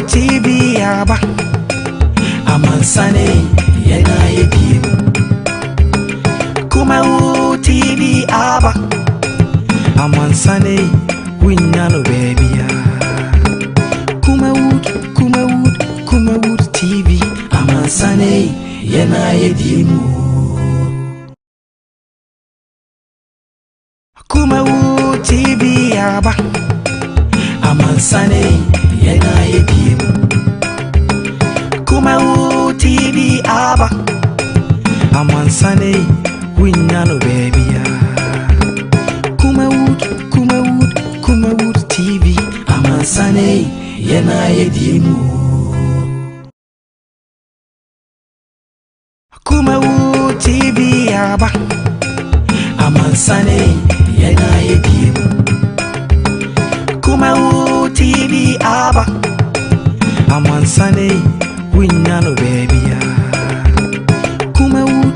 TV aba amansane yena yedi Kumawu TV aba amansane winyano baby ya Kumawu TV amansane yena yedi Kumawu TV aba amansane yena yedi Kumawu TV aba amansane winyano baby ya Kumawu TV amansane yena yedi Kumawu TV aba amansane yena yedi Kumawu TV aba amansane winyano baby ya Kumawu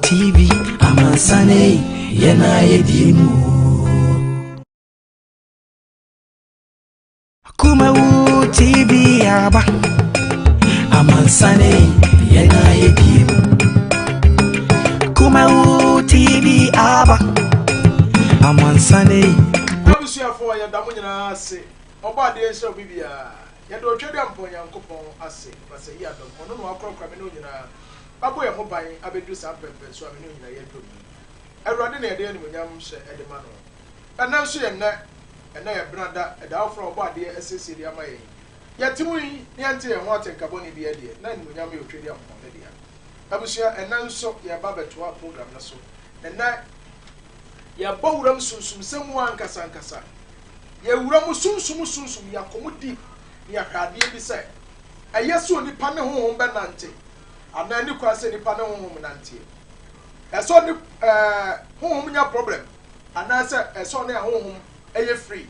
TV amansane yena yedi Kumawu TV aba amansane yena yedi Kumawu TV aba amansane Abusia for ya damu nyina ase oba de enso bibia ya do twede ampo Nyankopon ase base ya do ono no akrokra me no nyina abo ye hoban abedu sa pepe so ame no nyina ye do Awurade na ye de animonyam hye ede ma no ana nso ye na ye brada da afro oba de asese de ama ye yetimu yi ne ante ye ho atenkabo ne de de na animonyam ye twede ampo ne de abusia ena nso ye ba betoa program na so ena ya bawuram sunsum semu ankasa ya wuram sunsum ya komu deep ya hwade bi se ayeso nipa ne honhom be nante anani kwa se nipa ne honhom nante eso ni honhom nya problem anase eso ne honhom eye free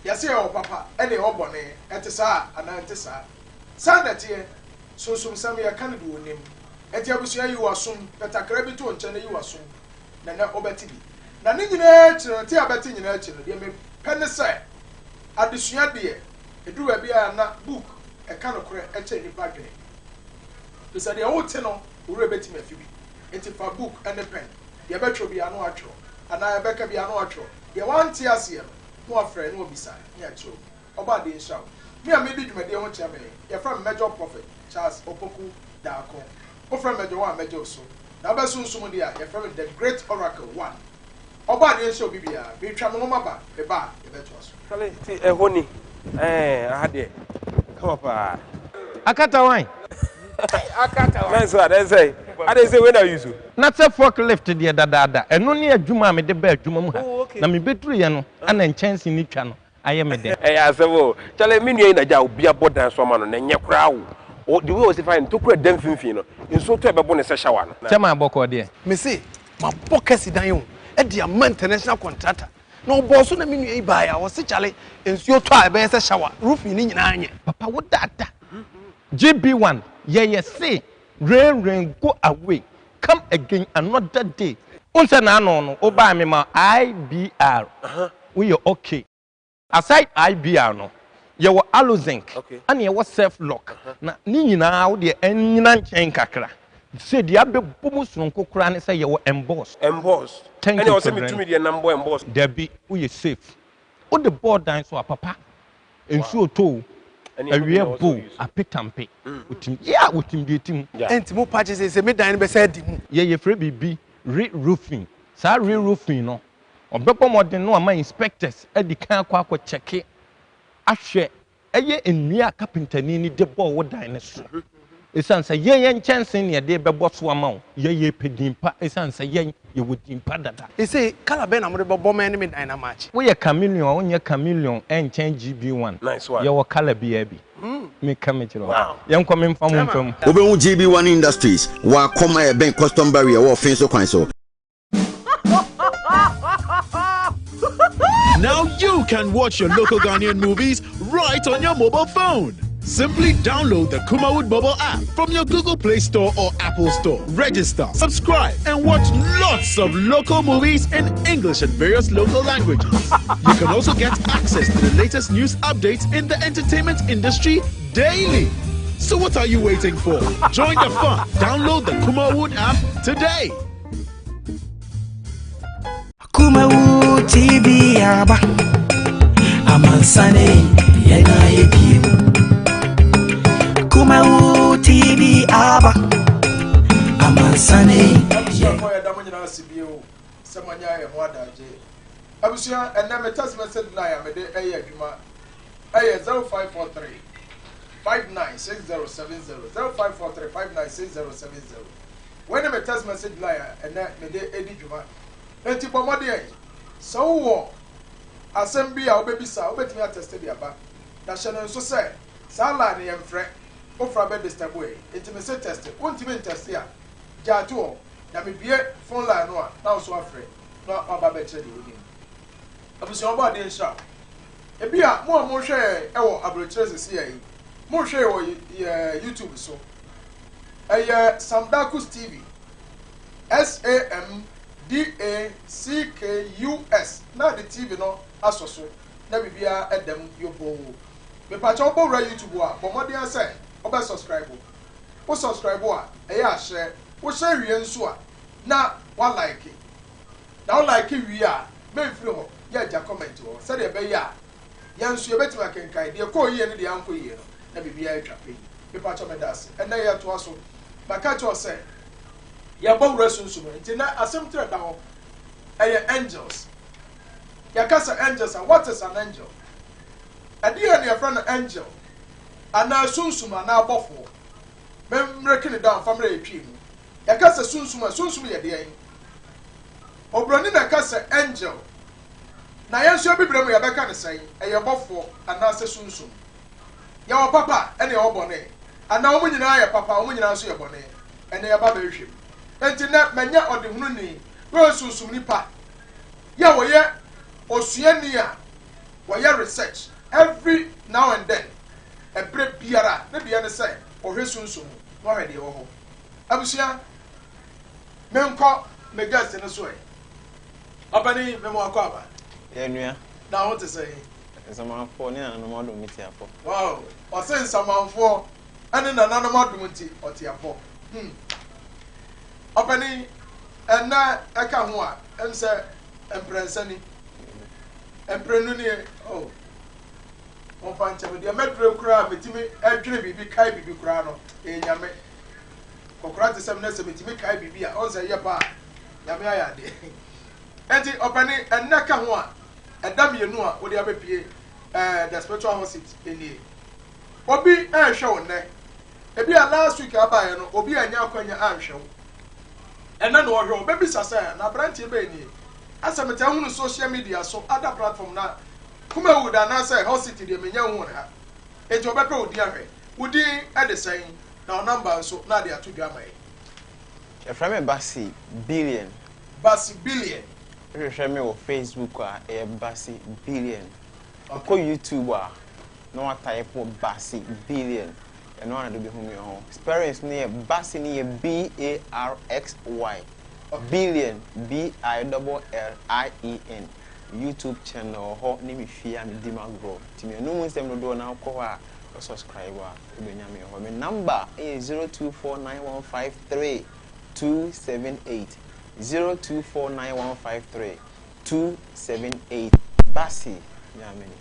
ya se o papa ene obone etesa anante sa na tie sunsum sam ya kan du onim eti abusia yi wasum petakra bi to nche na yi wasum na obeti bi na ni nyina chiro ti abeti nyina chiro de me pene sai adesua de edu ba bia na book e ka no kore e che ni bagre to say de o te no ore beti me fi bi enti fa book and pen de betro bia no atro ana e beka bia no atro de wan ti ase no afre no obisa ni atro oba de insha me a me di dwumade ho chia me ye from major prophet Charles Opoku Daako o from major one major so na ba sunsun de a ye from the great oracle one Oba de nso bibia be twa no maba be ba e beto aso kale ti ehoni ahade come up Akata wine. akata wine so I say when are you so Not a forklift the dada and only a juma me de be juma mu ha na me betru ye no ana nchance ni twa no aye me de asewo chale me nua na ja obi abodan so ma no na nye kra wo the way was fine to kra dem finfin no nso to e bebo ne se shower no chema aboko de me say ma bokasi dan yo e dia international contractor no boss na me nua iba ya wo se chale ensuo to a be se shower roof ni nyina anye papa wo dada GB1 ye say rain go away come again another day unse na no o ba me ma IBR we you okay aside IBR no ye wo alozinc and ye wo self lock na ni nyina wo de anyina nchen kakra say dia be bomu sonko kura ne say ye wo emboss and you say me to me the number emboss there be we safe o the board dan so papa ensu oto awie bo apetampe utim utim de tim enti mo patches say me dan be say di mu ye free bibi re-roofing sa re-roofing no obepo modern no ama inspectors edi kan akwa check ahwe eye enua carpenter ni de ball wo dan ne so esan say ye chance ne de bebo so ama ye pedimpa esan say ye wodimpa dada e say kala be na mo de bobo man me dan na match we ye chameleon onye chameleon enchen GB1 nice one ye wo kala bi me kamechiro ye nko me mfam mfam obehu GB1 Industries wa koma e ben custom barrier wo fin so kwan so. Now you can watch your local Ghanaian movies right on your mobile phone. Simply download the Kumawood mobile app from your Google Play Store or Apple Store. Register, subscribe, and watch lots of local movies in English and various local languages. You can also get access to the latest news updates in the entertainment industry daily. So what are you waiting for? Join the fun. Download the Kumawood app today. Kumawood TV aba Amansane yena yediem Kumawood TV aba Amansane Abusua ya damu nyina asibio semanya ya ho adaje Abusua enna metas message line ya mede eye adwuma eye 0543 596070 0543 596070 when me text message line enna mede edi dwuma enti bomode so wo asem bi a obebisa obetimi attest bi aba na hye no so say sala ne yemfrɛ ofra be disturb we enti me say test wontimi test ya jaatu o na me bie phone line no a na so afrɛ na aba be kyerɛ de onim abusi obo ade nsha ebi a mo hwɛ ɛwɔ abrokyerɛ sisi yi mo hwɛ wɔ YouTube so Samdakus TV SAMDACKUS na the TV no asoso na bibia edem yobo me pa cha obo YouTube a bomode answer oba subscribe o subscribe a eya share o share wie nso a na wa like na o like wie a me free ho ya ja comment ho say de be ya ya nso ye betima kenkai de ko yie ne de anko yie no na bibia atwa pe me pa cha me das e na ye to aso maka cha o say ya bawura sunsumo nti na asem tre da ho angels ya kasa angels and what is an angel adia ne friend angel ana sunsuma na abofo memrekini down family etwi mu ya kasa sunsuma ye de yin obroni na kasa angel na yenso bibrem ya beka ne sai eye bofo ana se sunsum ya wo papa ene wo bone ana wo nyina ya papa wo nyina so ye bone ene ya baba ehwem enti na manya odehunu ni we sunsum nipa ya wo ye osuani a wo ye research every now and then ebre biara na bia ne say ohwe sunsum no hwe de wo ho abusia menko megas ne so e abani memo akwa enua na what to say nsamanfo ni na no do miti afọ wow o say nsamanfo ani na no do miti oti afọ abani enna eka ho a emse emprensani emprenu ni oh on fanche me de medre kura metimi adwene bibi kai bibi kura no enyame kokura te sem na se metimi kai bibi a on say ye ba nyame ayade enti opani enna ka ho a edam yenu a wo de abepie the spiritual house eni obi ehwe wo ne ebi a last week abaye no obi anya akwanya anhwe wo enna no hwe wo bebi sasa na branch be ni asamete hunu social media so other platform na kuma would na say house city de menya hu ha enti obepe odi ahwe wodi e de sen na number so na de atu dwama e eframe Barxy Billien hwehwɛ me wɔ Facebook a Barxy Billien ko YouTube a no wa type Barxy Billien no ana do be hu me ho experience ne Barxy ne BARXY Billien BILLIEN YouTube channel ho ne me fia me dima grow ti me no nsem no do na ko a subscribe a ebenya me ho me number is 0249153278 0249153278 Barxy nyameni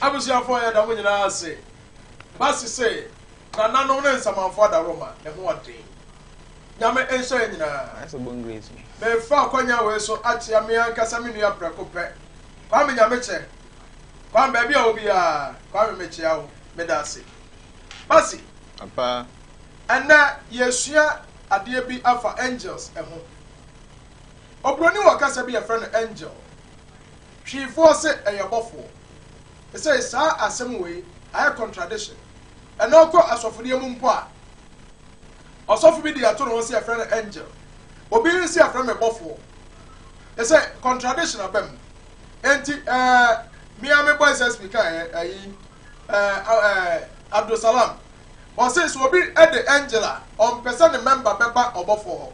abusia fo ya da mo nyina ase Barxy say na nanom ne nsamanfo da Roma ne ho odin nyame enso nyina aso bon grace me fa kwanya we so atia me ankasa me nua preko pe kwa me nyame che kwa ba bia obi a kwa me chia wo me da ase Barxy apa ana yesua ade bi afa angels eho obroni wakasa bi afra no angel hwi fo se eyebofo e say sa asem we ay contradiction eno ko asofodie mu mpo a osofu bi di ato no se afra no angel obi nsi afra me bofo e say contradiction abem enti me am boys speaker ayi Abdul Salam. On says will be at the Angela on person member beba obofo.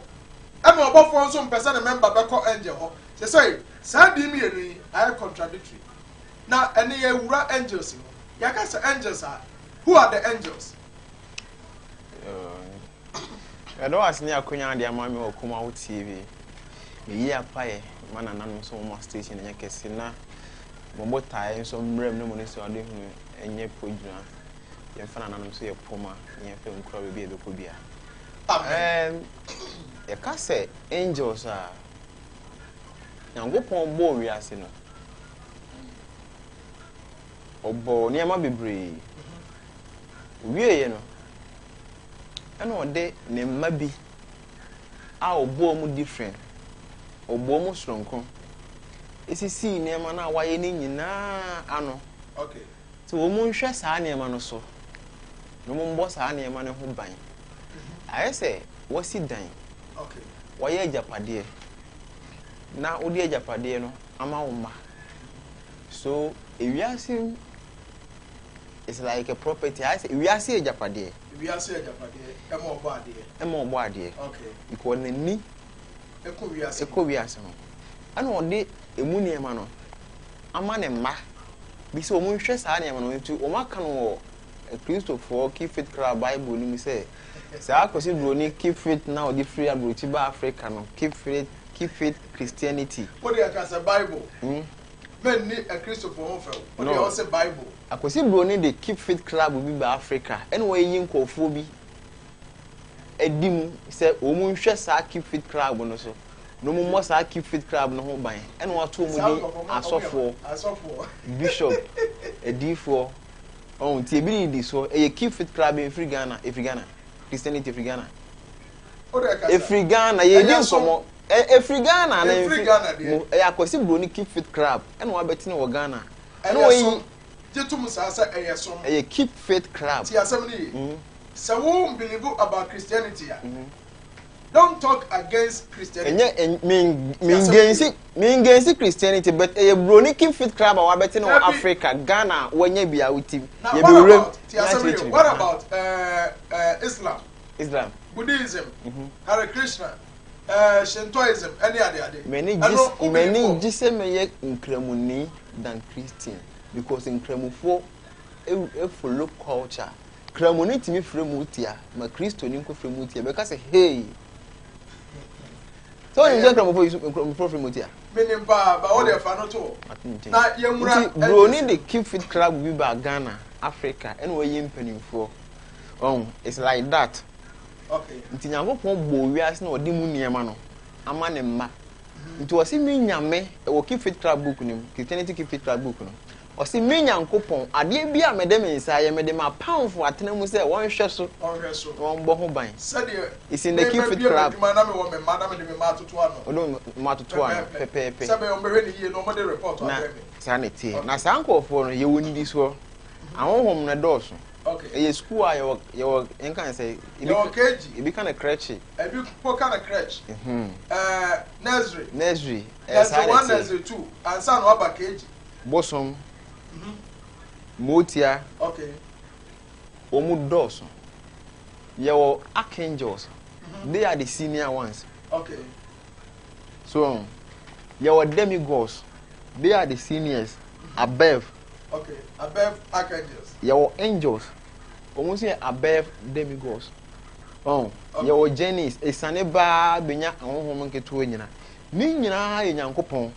I'm obofo so person member beko angel. Say Sandy me I contradictory. Now any wura angels. Yakasa angels are. Who are the angels? I don't ask near Kunya the Amami or Kuma TV. The year pie, man and animal so much station in Yakasina. Momo time, some rem no money so I didn't any pujuna. Your fan and say a puma, your film crowd be able to be. You can't say angels are. Now go upon board we are saying. Obo near my baby. We, I know they name maybe our bomu different or bomu strong. Is he see near mana why any na ano? Okay. So woman shares her near manoso. No one boss her near man who buying. I say, what's he dying? Okay. Why a japade? Now, Odi japade no, ama. So if you ask him, it's like a property. I say, we are see a japade. We are saying Japade, a more body. Okay. You call the knee A Korea. a Koreas. I know de a moony mano. A man and ma. Be so moon stress I am to Omakano a Christopher keep fit crab Bible, me say. So I consider Brony keep fit now the free Abutiba African, keep fit Christianity. What do you say Bible? Men need a Christopher Hofer. What do you say Bible? I could see Brony the keep fit club will be by Africa. Anyway, you call phobia. A dim said, Omun stress I keep fit club on us. No more I keep fit club no home by. And what 2 million I saw for Bishop a D4 on TB so a keep fit club in free Ghana, if Ghana, Christianity free Ghana. If free Ghana, ye didn't some more. A free Ghana, and I could see Brony keep fit club and one betting over Ghana. And way. A keep faith club. So won't believe about Christianity. Don't talk against Christianity. And mean against Christianity, but a Brony keep fit club or betting on Africa, Ghana, when you be out him. What about Islam? Buddhism, Hare Krishna, Shintoism, any other. Many just say in Kremuni than Christian. Because in Kremufo, a follow culture. Cremonite me fremutia, my Christo Ninko fremutia, because hey. So you don't come for fremutia. Meaning, but all their fanoto. Not young Brony the keep fit club we by Ghana, Africa, and we're impending for. Oh, it's like that. Okay. Tinyango Pombo, we are no demunia mano. A man and ma. It was in me, yame, a keep fit club book, Christianity keep fit club book. Or see me and coupon, I didn't be a madam inside, I made them a pound for what them say one shessel, one boho bine. It's in the keep fit club. Madam and Matuano. Oh, no, Matuano, Pepe. Some already nobody report on sanity. Now, Sanko for you win this war. I want home na dorsal. Okay. A school, your can say, it become a cratchy. A big kind of crash. Nursery. There's one nursery too, and son of a cage. Bosom. Motia, okay. Omudos. Your archangels, they are the senior ones. Okay. So, your demigods, they are the seniors above. Okay, above archangels. Your angels, almost here above demigods. Oh, okay. Your genies, a saneba, benya, and woman get to win. Nina, a young coupon,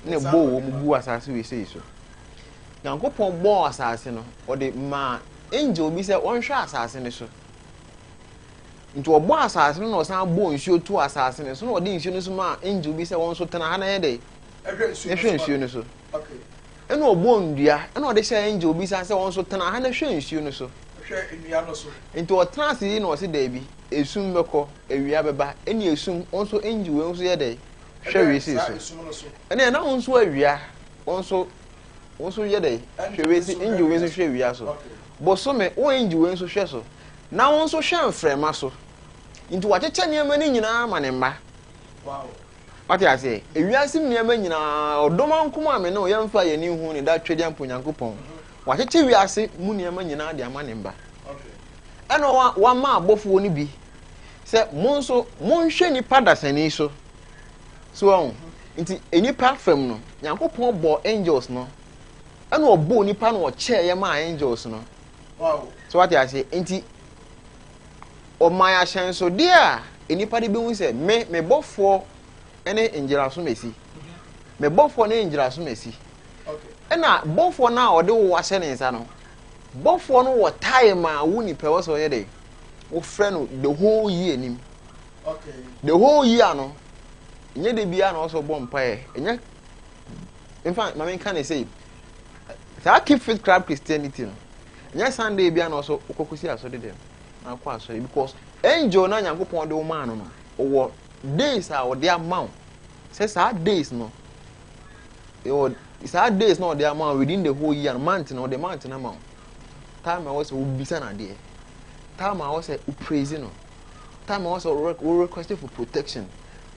ne bow, who as we say so. Now go pon born assassin or the man angel be said one shot assassin so. Into a born assassin or some born show two assassins, so no didn't man angel be said one so 10 day. So. Okay. And no bone dear, and no they say angel be said one so 10 shillings so. Into a trance in or say baby, a soon meko, a riaba, and you assume also angel also a day. Shall we see so? And then now also a ria also. Also, yesterday, she was in you when she was so. But some angel when so share so. Now also share frame muscle. Into what a 10 year man in our man and ma. Wow. What I say, if you are seeing me a man or don't come on, no young fire new one in that trading punyan coupon. Wacheche wi ase mu niam nyina de ama ne mba. Okay. Eno wa ma abofo ni bi. Se mo nso mo nhwe nipa dasani so. So on. Nti enipa fam no, Nyankopon bo angels no. Eno obo nipa no o che ye ma angels no. Wow. So what I say, nti o my ahyen so dia enipa de bi hu se me bofo ene angel so mesi. Me bofo ne angel so mesi. Okay. Ena bofo na o de wo ahye ne nsa no. Bofo no wo time a wo nipa wo so ye de. Wo frɛ no the whole year nim. Okay. The whole year no. Nye de bia na also bom pae. Enye in fact, my can say I keep fit crab Christianity no. Enye Sunday bia na also okokosi asode dem. Na kwa asode because angel na Nyankopon de wo man no. Owo days a wo de amount. Say sa days no. It's hard days no the amount within the whole year month no the month na amount. Time I was ubisa na there. Time I was praising no. Time I was requesting for protection.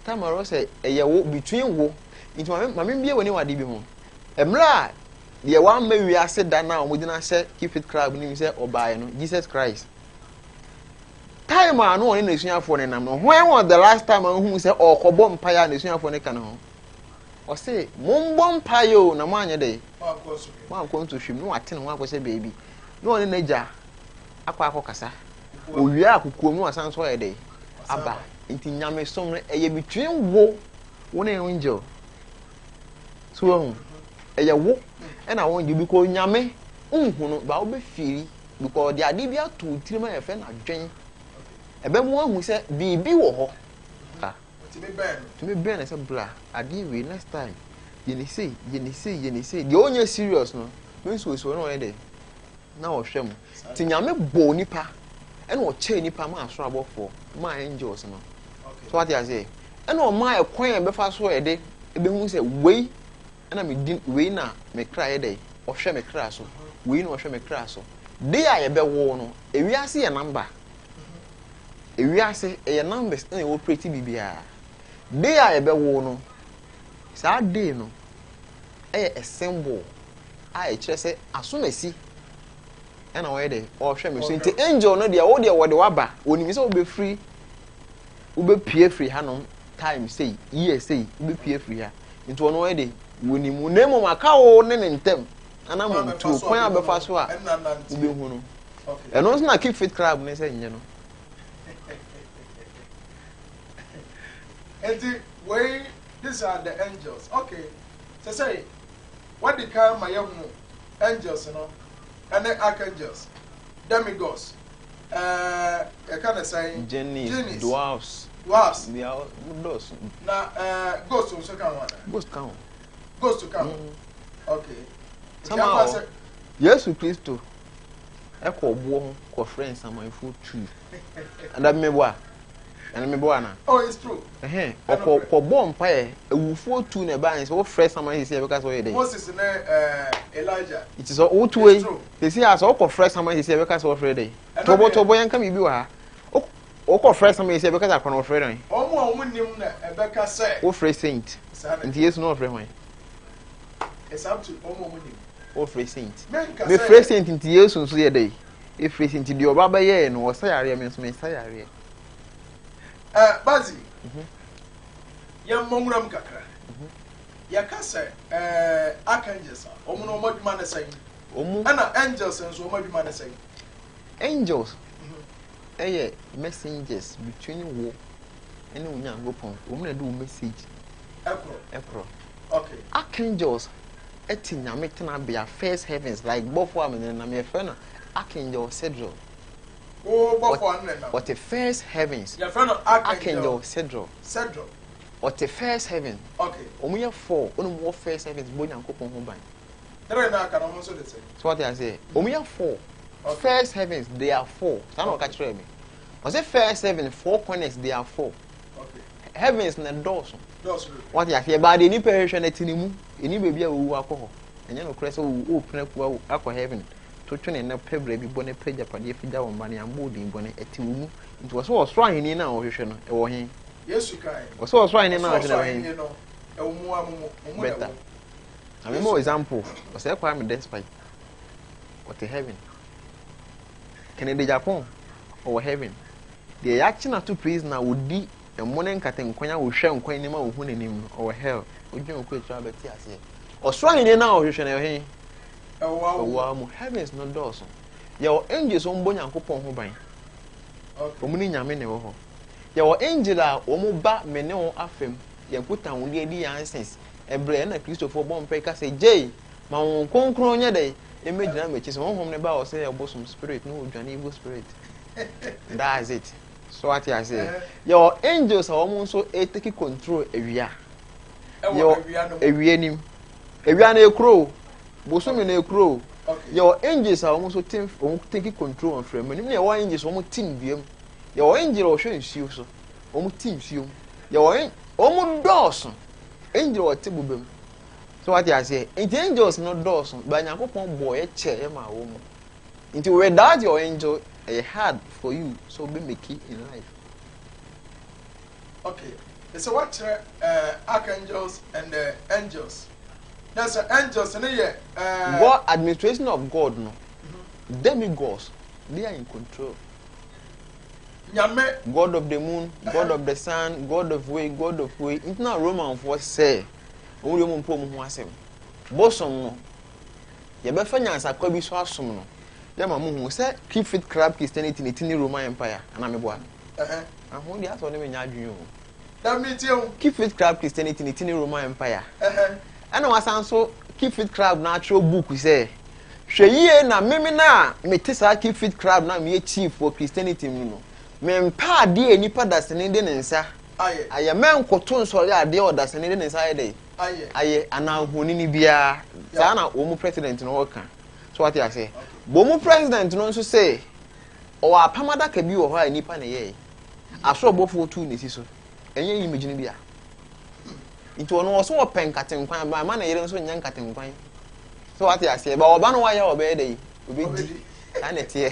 Time I was between wo into my bia when you are dibi ho. Emra the one may we are said that now we didn't say keep it crab ni say oba no Jesus Christ. Time I know in the nation for nam no. When was the last time I who say or kobo mpaya na nation for ne kan ho? O say mombom payo na manya dey. Of course. Man come to him no atene ho akose baby. No one naja akwa akokasa. Owia akukuo mu asan so dey. Aba nti nyame som no eye between wo na angel. So eye wo na won je because nyame unhu no ba wo be firi because the ade bia to tirima e fe na dwen. Ebe mu ahu se bibi wo ho. To me ben say bra ade we next time. You ni say the only serious no. Me so no dey. Na wo hwem. Ti nyame bo nipa and o che nipa ma aso abofo ma angels no. So what you say? And o ma ekwan e be fa so e de e be hu say wei na me din wei na me kra e dey. O hwe me kra so. Wei na o hwe me kra so. Dey a ye be wo no. Ewiase ye number. Ewiase e ye numbers na e operate bibia. Dey a ye be wo no. Sa dey no. A symbol. A e kire say asomasi. And away there, or shame me. So, the angel no dia, oh dear, what the waba, when you so be free, ube pay free, hanon, time say, year say, ube pay free here. Into one way day, when you name of my cow, name in them, and I'm on to point out before so, and also not keep fit crab, and say, you know. And the way these are the angels, okay. So say, what they call my young angels, you know. And the archangels, demigods, I can't say genies, dwarfs. They are those. Now, ghosts also come. Ghosts come. Ghosts to come. Okay. Somehow, yes, we please to. Echo warm, co friends, and my food tree. And that me what? And me boana. Oh, it's true. Or for bomb fire, a woo two in a band, so fresh someone is here because of Moses and Elijah. It is all two way. They see us all fresh someone is here because of Friday. Tobo and come you are. Oh, fresh someone is here because I can't Friday. Oh, woman, Rebecca said, oh, fresh saint. And he is no friend. It's up to Omo. Oh, fresh saint. The fresh saint into years soon see a day. If fresh into your baba, yeah, no, say, means me, say, Barxy, ya mongram kakra. Ya kase archangels, omo mo dwuma na say. Ana angels and so mo dwuma na say. Angels. Messengers between wo and Nyankopon. Omo na do message. Ekro. Okay. Archangels nyame tena be first heavens like before am na me friend archangel Cedral. Oh, what the first heavens? Your friend Archangel Cedral. Cedral. What the first heaven? Okay. Omuya 4. Only more first heavens. Boy, Nyankopon ho ban. There na can also the same. So what I say? Omuya 4. First heavens they are 4. That no catch me. I say first heaven 4 corners they are 4. Okay. Heavens na doors. Doors. What I say? But any perish na tinimu. Any baby wu akọ. Enye no kure say wu open akọ heaven. To twene na pebre bi bone pagya pade afida wo mane ambodi bone etimu nti wo so wo so ahene na wo hwehwe no e wo he Yesu kai wo so wo so ahene na wo hwehwe no e wo mu amu better I mean more example wo say kwa me despite ɔte heaven Kennedy Japan ɔwɔ heaven deɛ yɛakye na to prison na wodi ɛmo ne nkatenkwanya wohwɛ nkwan nim a wohu n'anim no ɔwɔ hell odwene okɔ etu abɛte aseɛ ɔsoro ahene na ɔhwehwɛ na ɛhɛ ɛwɔ mu heavens no dɔɔso yɛwɔ angels wɔn bɔ nyankopɔn ho ban wɔn ne nyame na ɛwɔ hɔ yɛwɔ angel a wɔn ba mene wɔn afɛm yɛn kuta wɔn de adi yɛn sense ɛbrɛ ɛna kristofoɔ bɔ mpɛ ka sɛ gye ma wɔn kronkron nyɛ dɛ ɛmɛgyina mɛkyi sɛ wɔn hom ne ba wɔ sɛ yɛbɔ som spirit ne wɔdwane evil spirit that's it so what I say your angels are almost so take control area your area nim area na ekro bosomi na ekro your angels are almost so take control of them nim na your angels almost team biem your angel o hwe nsuo so almost team nsuo your almost doors angel o te bobem so what I say angels no doors ba nyakopon boy che e ma wo mu until without your angel it's hard for you so be make it in life. Okay, so what archangels and angels? That's angels and God administration of God no. Demigods they are in control. Nyame God of the moon, God of the sun, God of way, God of way. It's not Roman for say. Only mo mpo mo ho asem. Bosom no. Ye be fa nyansa kwa bi so asom no. Yama mo hu say keep fit crab Christianity in the Roman Empire ana me boa. Ahun dia so ne me nya adwun o. That means you keep fit crab Christianity in the Roman Empire. Ana wasan so keep fit crab natural book say hwe yie na meme na me te sa keep fit crab na me chief for Christianity no. Me mpa ade enipa dasene de ne nsa. Aye men koto nsori ade o dasene de ne nsa ade. Aye ana honi ni bia. Sa na wo mu president no woka. So what I say? Bomu president no nso say o apamada ka bi wo ho a nipa na ye aso obofo tu ne si so enye image ni bia into no so open katenkwan ba ma na yere nso nya katenkwan so what I say ba oba no wa ya oba dey obi di na tie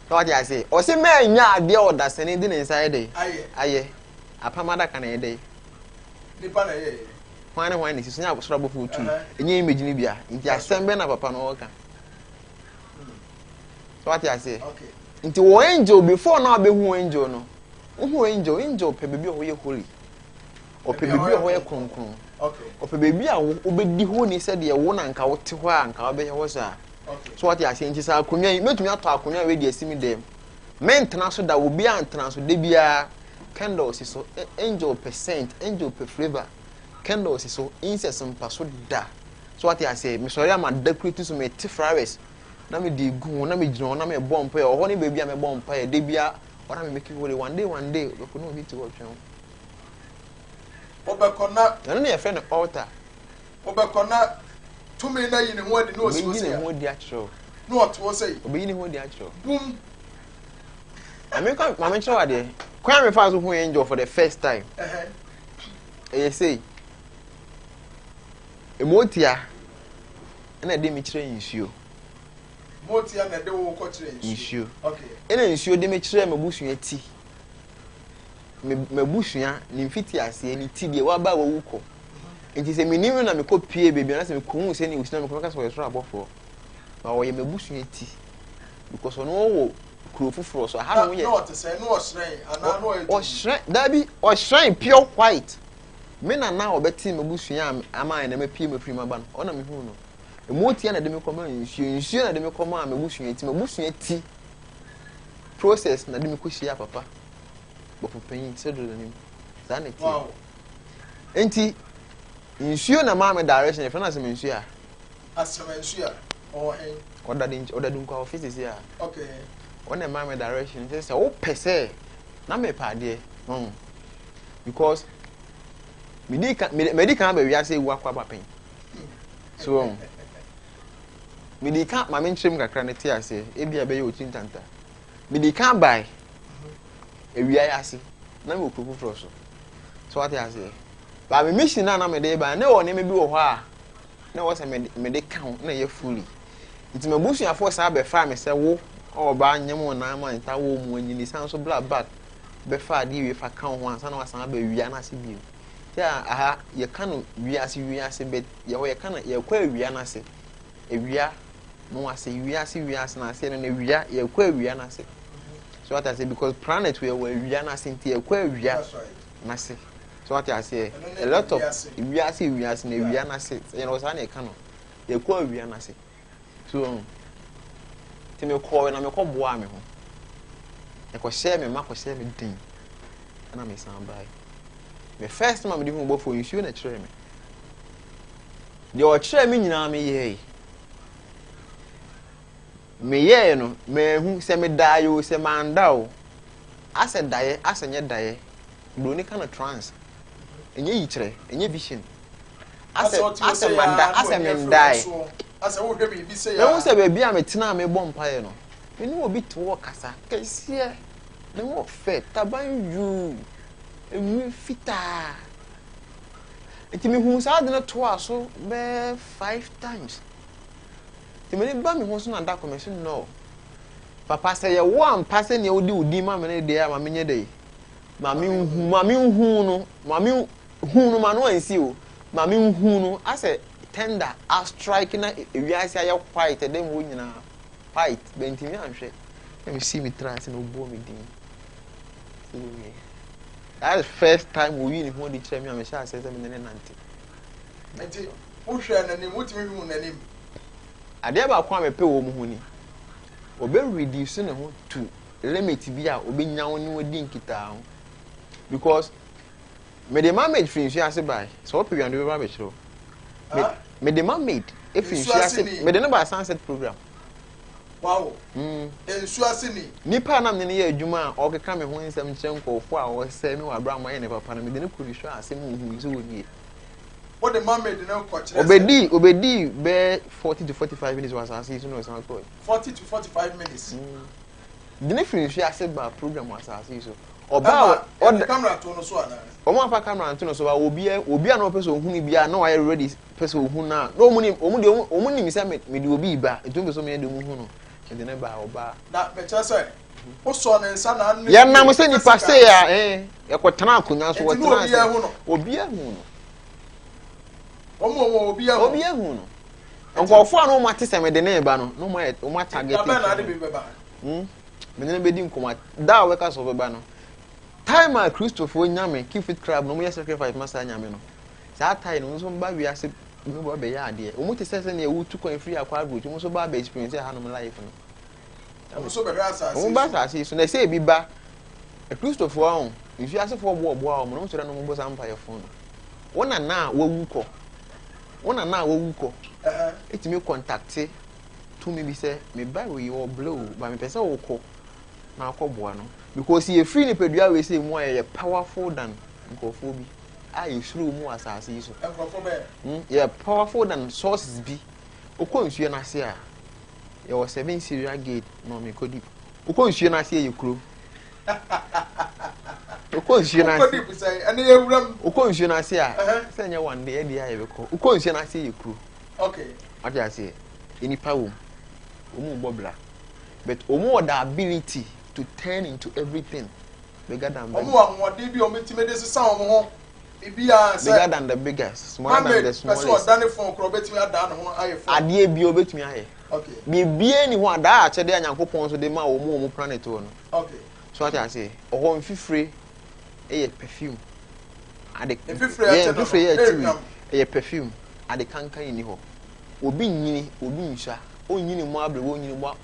so what I say o se me nya ade o da sene di ne inside dey aye apamada ka na ye dey nipa na ye hwan ne si so nya so obofo tu enye image ni bia nti asembe na papa no woka. So what I say? Okay. Into wo angel before now be who angel no. Who angel pe baby o ye holy. O pe baby o ye kronkron. Okay. O pe baby a wo obedi ho ni se de wo na nka wo te ho a nka wo be ye wo sa. Okay. So what I say nti sa akonya metumi ato akonya we de asimi dem. Mentena so da wo bi antena so de bia candles so angel percent, angel per flavor. Candles so incense mpa so da. So what I say me sorry am decorate so me te flowers. Na me di gu na me gino na me bomb pa o ho ni baby a me bomb pa e de bia ora me make holy one day we could not hit what you obekona na na your friend altar obekona to me na yin ho ade no so say ho di achro no what wo say obi ni ho di achro boom America mama chro ade kwa me fa so ho angel for the first time you say emotia na de mi kire nsuo motia na de wo ko kire nsuo okay ena nsuo de me kire mabusua ti mabusua ni mfiti ase ni ti de wa ba wa wuko nti se minim na me ko pie bebi na se me ko hu se ni usina me ko ka so yesoro abofo ba wo ye mabusua ti because ono wo kuro fufuro so ha no ye no to say no osren ana no osren da bi osren pure white me na obeti mabusua ama na me pie mafiri maba no ona me hu no emotia na de me koma nsuo na de me koma mabusua ti process na de me ko hia papa bopopanyin sedo nim za na ti wow enti nsuo na ma me direction e fana se me nsuo a asema nsuo a o hen oda dun kwa office ya okay ona ma me direction say o pese na me paade because medical ba wi ase ewu akwa ba pen so medical ma me nchim kakra ne ti ase e bia be ye otintanta medical buy ewia ya ase na me okuku fro so what ya say ba me mission na me dey ba na wo ne me bi wo ho a na wo say me dey count na ye fully it me busu ya for sa be fa me say wo o ba nyem na ma nta wo mu anyini san so bla back be fa di we fa count ho ansa na wasan ba wia na ase bi ti aha ye kan wia ase be ye ho ye kan ye kwa wia na ase ewia no I say we are na say na wia ye kwa wia na say. So what I say because planet we wia na say nti ye kwa wia na say. So what I say a lot of we are na wia na say. You know say na e ka no. Ye kwa wia na say. So ti me call na me ko boa me ho. E ko share me ma ko share me din. Na me san bai. The first time I did go for you na chere me. The o chere me nyina me ye. Me ye no me hu se me die o se manda o. Ase die, ase nye die. Bro ni kind of trance. Enye yi chere, enye vision. Ase manda, ase me die. Ase wo hwe bi se Me ya. hu se be bia me tena me bom pae no. Me ni obi to wo kasa. Kesie. Me wo fe taban yu. Emu fita. Enti me hu sa de na to aso be 5 times. Ti me ba me hu so na da commission no. Papa say ye wo am pass ne odi ma me ne de ma me nye de. Ma me hu no ma no ansi o. Ma me hu no ase tender a strike na ewiase aye fight dem wo nyina fight benti me anhwe. Let me see me try say no bo me din. That's the first time we win who the champion me sha say me nanti. Enti wo hwe na nim wotimi hu na nim. Ade ba kwa me pe wo mu hu ni. Obe reduce ne ho to limit bi a obenya wo ni wodi nkita ho. Because me the man made free so ase bai. So pe wan do ba be chiro. Me the man made if free so ase me the number sunset program. Wow. Ensu asini. Nipa na me ne ye adwuma a okeka me ho nsem kyenkofo a wo se me wa bra mo ye ne papa na me de ne kuri hwa ase mu hu so woni. What the man made no ko kire. Obedi be 40 to 45 minutes was ase so no san ko. 40 to 45 minutes. De ne free hwa ase ba program was ase so. Oba o the camera to no so ana. O mo afa camera to no so ba obi a no person hu ni bia na wa ready person hu na. No omu ni mi se me de obi ba. Etu be so me de mu hu no. De ne ba oba. Na me che say o so na nsa na anu. Ya na mo se ni pase ya e ko tena akonya so wo tena. Obi a hu no. Omo obi a hu. Obi a hu no. Nkofo a no mo ate se me de ne ba no. No mo target. Na na de be ba. Me ne be di nkoma. Da we ka so be ba no. Time a Christopher nyame keep it crab no mo yes sacrifice master nyame no. Sa time no so ba wi ase me bo be ya ade. O mo te se na e wutu kon free akwa group mo so ba be experience ha no life no. O so be rasa. O mo ba sa so na say bi ba. E Christopher on if you ase for bo o mo no so no mo bo sam pa ye phone. Wona na wawu ko. Etimi contact to me be say me buy we your blow but me pese wo ko na akọboa no because you free ni pedua we say mu are powerful than nkofo bi I through mu asase so nkofo be yeah powerful than sources bi okonsuo na se a ye was 7 serial gate no me kodi okonsuo na se ye kuro okonsuo na se kodi say ene ye wuram okonsuo na se a se nya one day e dia ye be ko okonsuo na se ye kuro okay what I say any power omu bobla but omu the ability to turn into everything bigger than omu anwode bi ometime de sesa omu ho bibia say bigger than the biggest smaller than the smallest person dane phone kro betimi ada no ho aye phone ade bi obetimi aye okay bibia ni ho ada a chede anyankopon so de ma omu planet ho no okay so what I say oho mfifre e perfume ade mfifre ya chede e perfume ade kankan ni ho obi nyini obi nsha onyini mu abre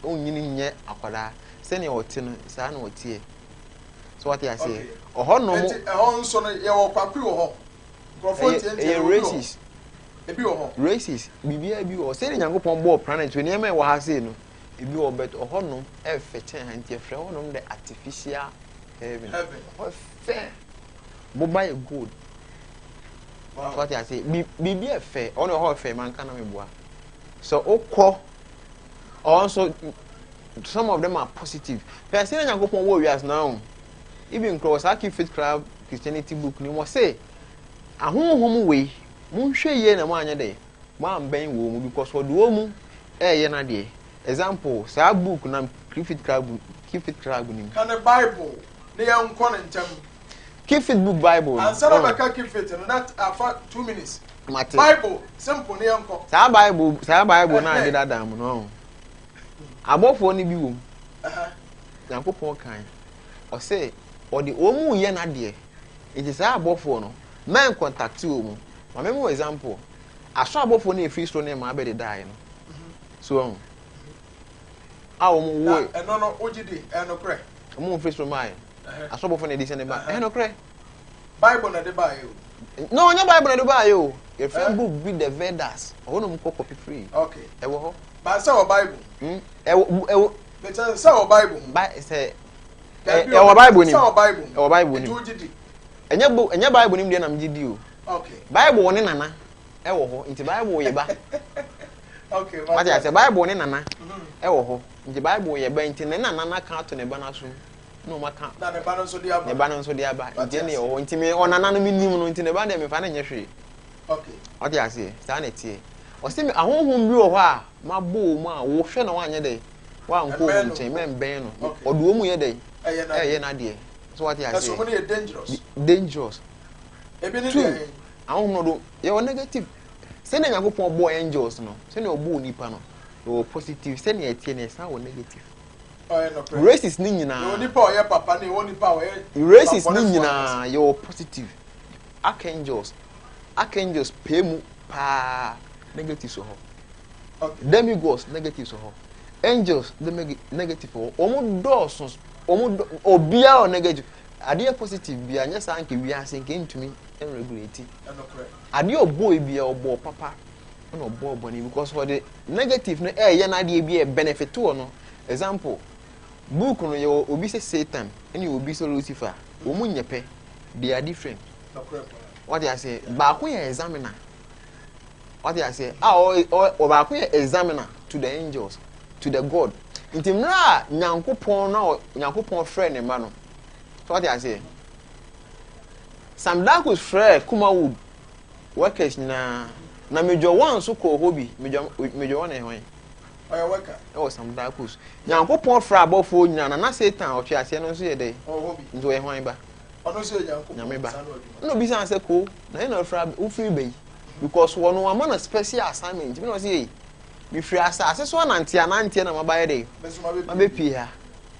onyini nye akwada se ne ote no sa na ote so what I say oho no mo ehon so no ye wo kwakwe wo ho microphone tie racist ebi wo ho racist bibia bi wo se ne nyankopon bo planet we ne ma wo ha se no ebi wo bet oho no e fe chen han tie fre wo no the artificial heaven o fe bo buy good wow. So what I say bibia fe ono ho fe man kana me boa so okọ also some of them are positive person nyankopon wo wias now even cross aki faith club Christianity book ni mo say ahonhom we mo hwe ye na mo anya de mo amben wo mu because wo do mu ye na de example sa book na faith club ni can the bible ne yan kon ntem keep faith book bible and say na ka keep faith no that for 2 minutes bible simple ne yan kon sa bible na de dadam no abofo ni bi wom nyankopon kan o say o de o mu ye na de it is abofo no man contact o mu ma me mo example aso abofo na free store na ma be de die no so awo mu wo no ogidi no kre mu free store mai aso abofo na de se ne ba no kre Bible na de ba yo no nya Bible na de ba yo your friend book be the Vedas o no mu copy free okay e wo ho ba say o Bible e wo better say o Bible ba say e wo Bible ni say o Bible e wo Bible ni ogidi enya Bible ni m de na m gidi o okay Bible woni nana e wo ho nti Bible ye ba okay what ya say Bible woni nana e wo ho nti Bible ye ba nti ne nana ka to ne ba na so no maka na ne ba no so dia ba ne ba no so dia ba nti ne wo nti me onana no minim no nti ne ba de me fa na nye hwe okay what ya say sa na tie o se me ahonhom bi wo ho a mabo mu a wo hwe na wanye de wa nko wo nchen men ben no oduo mu ye de ye na de so what ya say so money dangerous ebi ni de ahonhom no do ye wo negative se na yakopon bo angels no se na obo nipa no wo positive se na etie na sa wo negative races ni nyina yo nipa o ye papa ni wo nipa o ye races ni nyina yo positive archangels pemu pa negative so ho okay demigods negative so ho angels negative ho omo doors omo obia o negative ade positive bia nya sa nke wi ase nke ntumi en regulate ade obo bia obo papa na obo ni because for the negative no ye na ade bia benefit to no example book no ye obi say Satan any obi say Lucifer omu nyepe they are different what I say ba ko ye examiner what I say o ba ko ye examiner to the angels to the God intimra nyankopon na nyankopon friend ma no so what I say some darkest friend kuma wood workers na major one so ko hobby major one e hwan oya worker oh some darkest nyankopon fra abofo nyina na Satan o twa ase no so ye dey hobby nzo e hwan ba ono so nyankopon nyame ba no bi san se ko na na fra u free bay because one woman a special assignment me no say mi free asa so anante na mabaye dey mabe pia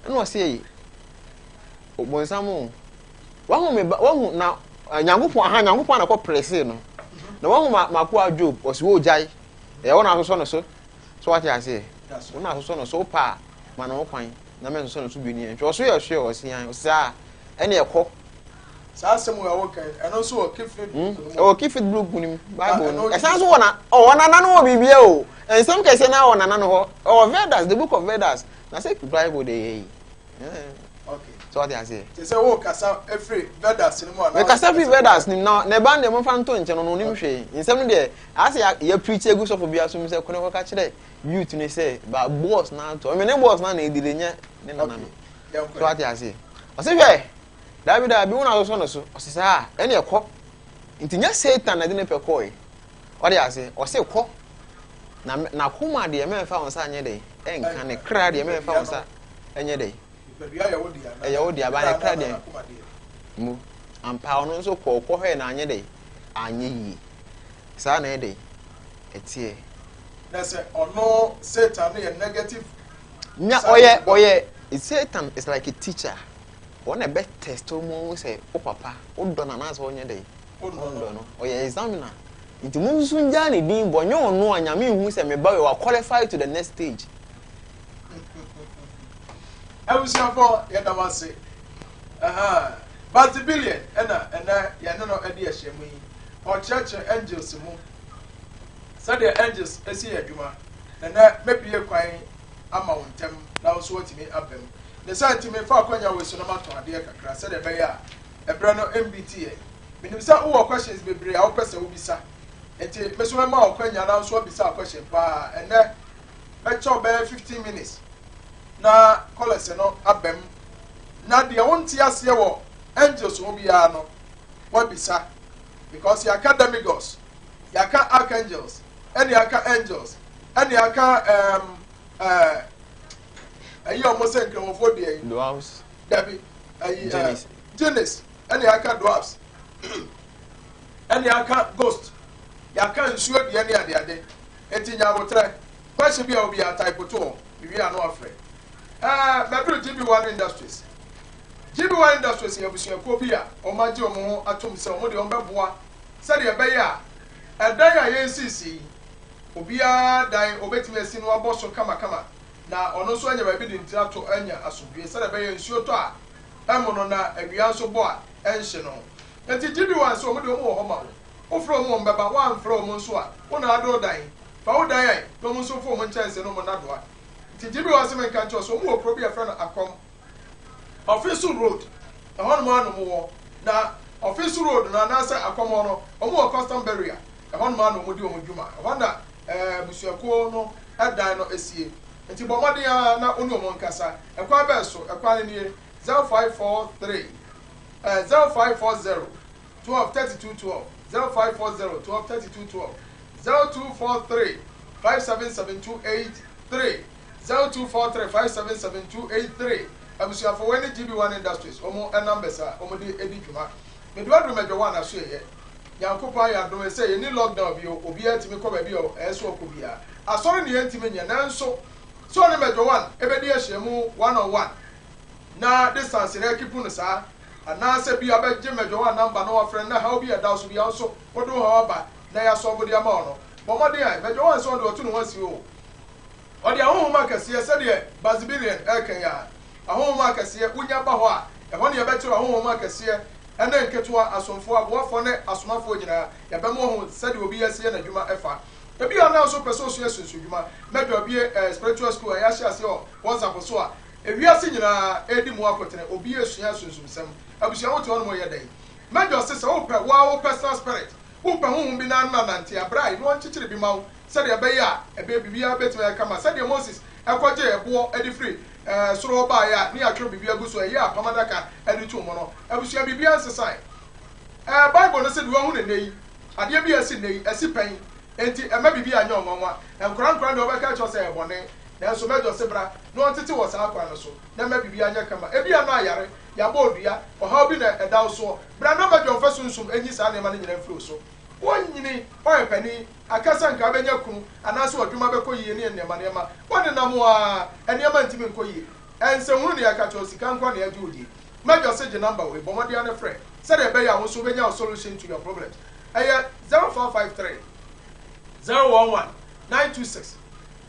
no say obonsamo wahu na nyankopon na ko presse no na wahu mako ajob osiwo ojai e wona asoso no so what I say wona asoso no so pa ma na okwan na me asoso no so bi ni en so ye hwe osian osa ene ekọ sa semu ya wo kan eno so o kifit book nim Bible esan so wona wona na no bibia o ensem kese na wona na no ho o Vedas the book of Vedas na say Bible dey okay so what I say say wo kasa every Vedas ni mo na kasa every Vedas ni na ne ba ne mo fa nto nche no nim hwe ensem de ase ya preach egu so for bia so mi say kono ka kire youth ni say ba boss na to me ne boss na edile nya ne na no so what I say o say hwe David abi wona so so osisa ene ekọ ntinya Satan na de ne pekoi o de ase o se kọ na kuma de me fa wonsa anye de enka ne kra de me fa wonsa anye de ya wodi aba ne kra de mu ampa ono so kọ hwe na anye de anye yi sa na de etie na se ono Satan ne negative nya oye Satan is like a teacher one a bet test mo say o papa o do na na so onye dey o do no o ye examiner nti mo nsu nja ne din bo nye ono anyame hu say me ba we qualify to the next stage Ebusiafo ya dawase Barxy Billien ena ya no ade ya hyemu yi o church angels mu said the angels esi adwuma na mebie kwan ama wontem na so watimi abem the site me fa kwanya we so na mato ade kakra said the be ya ebra no MBT minim sa wo questions bebre a wo pese wo bisa enti meso ma wo kwanya na so bisa question pa ene be cho be 15 minutes na college no abem na de wonti ase wo angels wo bia no wo bisa because ya academicals ya ka archangels and ya ka angels and ya ka ayi almost say nkromofo de dwarfs dabi ayi genius and ya ka dwarfs and ya ka ghost ya ka nsuo de ne ade enti nya botre question bia obi ya type 2 we are no afraid. Mabru GB1 Industries. GB1 Industries ya busia ko bia o maji o mo atom se o mo de on beboa se de be ya edan ya yensisi obia dan obetime asi no aboso kama na ono so anya ba bi de ntira to anya asodwe se de be ya nsuo to a emono na awia so bo a enhye no enti GB1 so mo de o mo ho ma o fro mo mbeba wan fro mo nso a wo na ado dan fa wo dan ai no mo nso fo mo nchanse no mo na do a enti GB1 se men kan cho so mo pro bia fra na akom official road the one man no na official road na na say akomo no omo custom barrier the one man no di omo djuma wanda busuako no edan no esie enti bomode ya na oni omo nkasa ekwa be so ekwa ni 0543 0540 123212 0540 123212 0243 577283 0243 577283 abusia for when GB1 Industries omo numbers a omo de edi dwuma me do adro mejo one aso ye yankopa ya do say any lockdown bi obi atimi ko ba bi o eso ko bia asori ne yantimi nya nanso so ne mejo one ebedi ahiemu 1-on-1 na distance re keep no sa ana se bi abeje mejo one number no wa friend na how bi ada so bi also wodo ha ba na ya so bodi ama ono bomode ai mejo one so do otu no wasi o odi ahụ makasi se de Barxy Billien ekenya ahụ makasi unya ba ho a ehọ ne yebetiro ahụ makasi ene nketua asomfo aboafo ne asomafo nyina yebemo ho se de obi yesi na dwuma efa ebi ana so person so yesu dwuma medo bi spiritual school ya hia se o WhatsApp so a ewiase nyina edi mu akotene obi esua sunsumsem abusia wote ono mo yedai medo se se wo pe wa personal spirit wo pe ho bi na nante abrai no nchichiri bi mawo se de be ya ebe bibia betima kama se de Moses ekwaje ebo edi free soro ba ya ni atwe bibia guso ya pamadaka edi tu mo no abusia bibia nsesai Bible no se de wo hu ne nei ade bia si nei asi pen enti ema bibia anya onwanwa enkran de obeka cho se ebone na so mejo se bra no ntete wo sa akwa no so na ema bibia anya kama ebia no ayare ya ba odua oha bi na edaw so bra no mejo mfa sunsum enyi sa na ema ne nyina mfiri so wonyini oyepani akasa nka benya kunu anaso odwuma beko yie ne nema wone namo a enema ntimi nko yie ense hunu ne yakacho sika nkwa na yaje odi mejo se je number we bomode ane frɛ se de be ya wo so benya solution to your problems 0453 011 926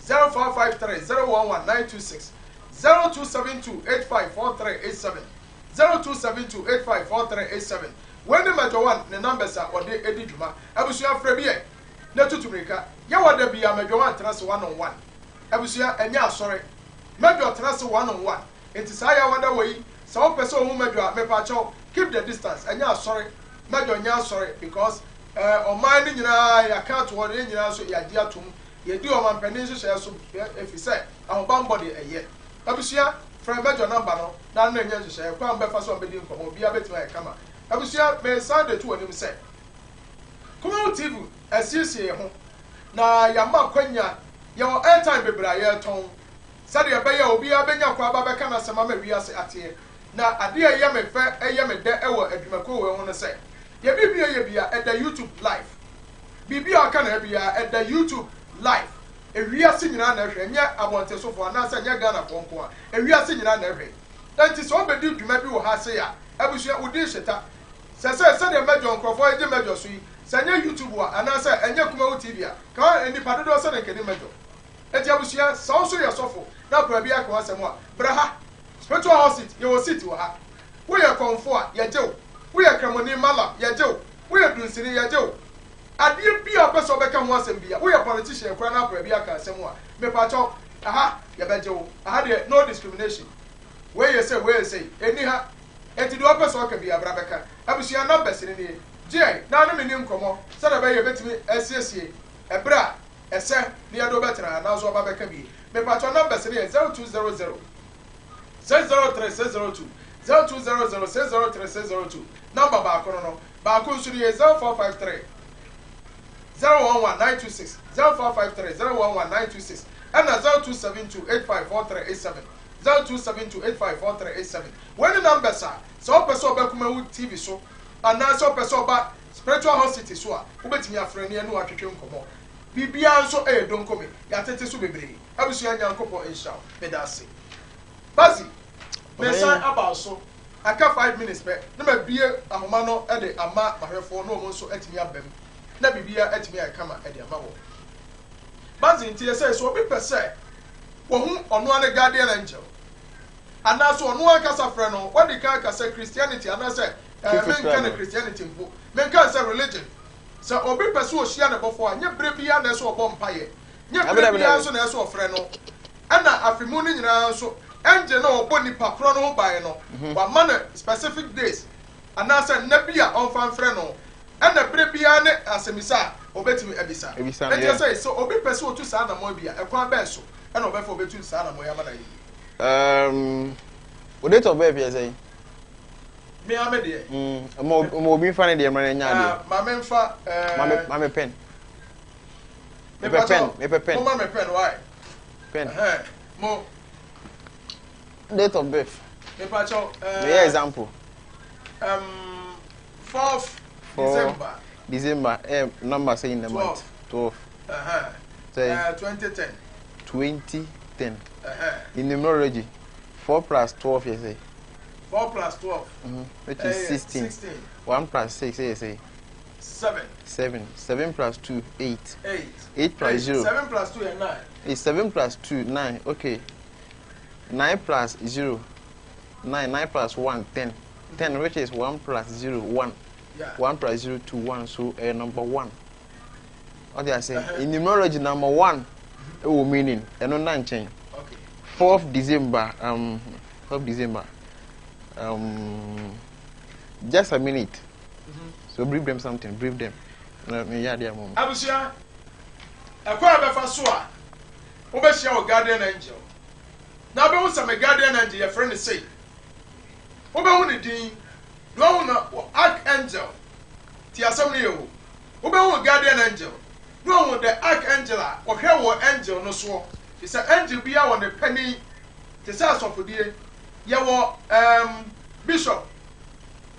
0453 011 926 0272 854387 0272 854387 when the major one the numbers are or they edi dwuma abusia frɛ bi e na tutumrika ya wada bia major one trans 1-on-1 abusia enya asɔre major trans 1-on-1 enti sa ya wada wei sa wo pese ohu major mepa chaw keep the distance enya asɔre major nya asɔre because oman ni nyina ya count wo ni nyina so ya di atum ye di o man panin so so efise ahobambo de eye abusia frɛ major number no na na nya so kwa mbefa so obedi nkomo bia betima e kama abusia me Sunday to onim say Kumawu TV asiesie ho na yama kwanya ya airtime bebra ya ton sade ya beya obi abenya kwa baba kana sema ma wiase ate na ade ya me fe ya me de ewo adwumako we ho no say ya bibia ya bia at the YouTube live bibia aka na bia at the YouTube live ewiase nyina na hwe nya abonte sofo na say nya Ghana konko a ewiase nyina na hwe enti so obedi dwuma bi wo ha say ya abusia udi sheta se de mejo nkrofo eje mejo so yi se nya YouTube wa ana se enye Kumawu TV a ka eni padodo se de kedi mejo eti abusia so so ye sofo na bra bia ka wasem a bra ha spiritual house it ye wo sit wa ha wo ye konfo a ye jew wo ye kramoni mala ye jew wo ye dunsiri ye jew ade bia pese obeka ho asem bia wo ye politician kra na bra bia ka asem a me pa cho aha ye be jew aha de no discrimination we ye say eni ha eti do pese o ka bia bra beka abusia numbers ni ne je na no meni nkomo se da be ye betimi asiesie ebra ese ne ya do betra na so ba beka bi me patcho numbers ni 0200 603 602 0200 603 602 number ba ko no ba ko nsu ni 0453 011 926 0453 011 926 and 0272 854387 0272854387 when the numbers are so person oba Kumawu TV so and now so person oba spiritual house city so a obetimi afrani anu atwetwe nkomo bibia nso don ko me ya tete so bebre abusua nyankopɔ insha me da ase Barxy me san aba so aka 5 minutes pe na ma bie ahoma no de ama mahwefo no mo nso atimi abam na bibia atimi akama de ama wo Barxy ntie say so obi pese wo hu ono ane guardian angel ana so ono aka safre no wadi ka aka say Christianity ana say men kan Christianity mpo men kan say religion so obi pese o hia ne bofo anya bre bia na so obom paye nya bre bia so na so ofre no ana afimu ni nyina so angel no obo nipa kro no bae no wa man specific days ana say na bia on fan frɛ no ana bre bia ne asemisa obetimi ebisa enti say so obi pese o tu sa na mo bia ekwan be so ana obefo obetu sa na mo ya mana yi what date of birth you say me ame de mo bi fa ne de mara nya de ma me fa ma me pen me pen mo ma me pen why pen mo date of birth me pa cho me example 4th December number say in the month 12 say 2010 in numerology 4 plus 12 you say 4 plus 12 which is 16 1 plus 6 you say 7 plus 2 8 plus 0 7 plus 2 and 9 is 7 plus 2 9 okay 9 plus 0 9 plus 1 10 which is 1 plus 0 1 1 plus 0 2 1 so number 1 what do I say in numerology number 1 meaning and no 9 change 4th December 4th December just a minute so brief them something brief them me ya dia mom abusia akwa be fa so a wo be share o guardian angel na be wo some guardian angel your friend say wo be hu ni din no na archangel ti asem ne yewo wo be hu guardian angel no the archangel a wo hwe wo angel no so it's an angel bia won the penny te say asofodie ye wo bishop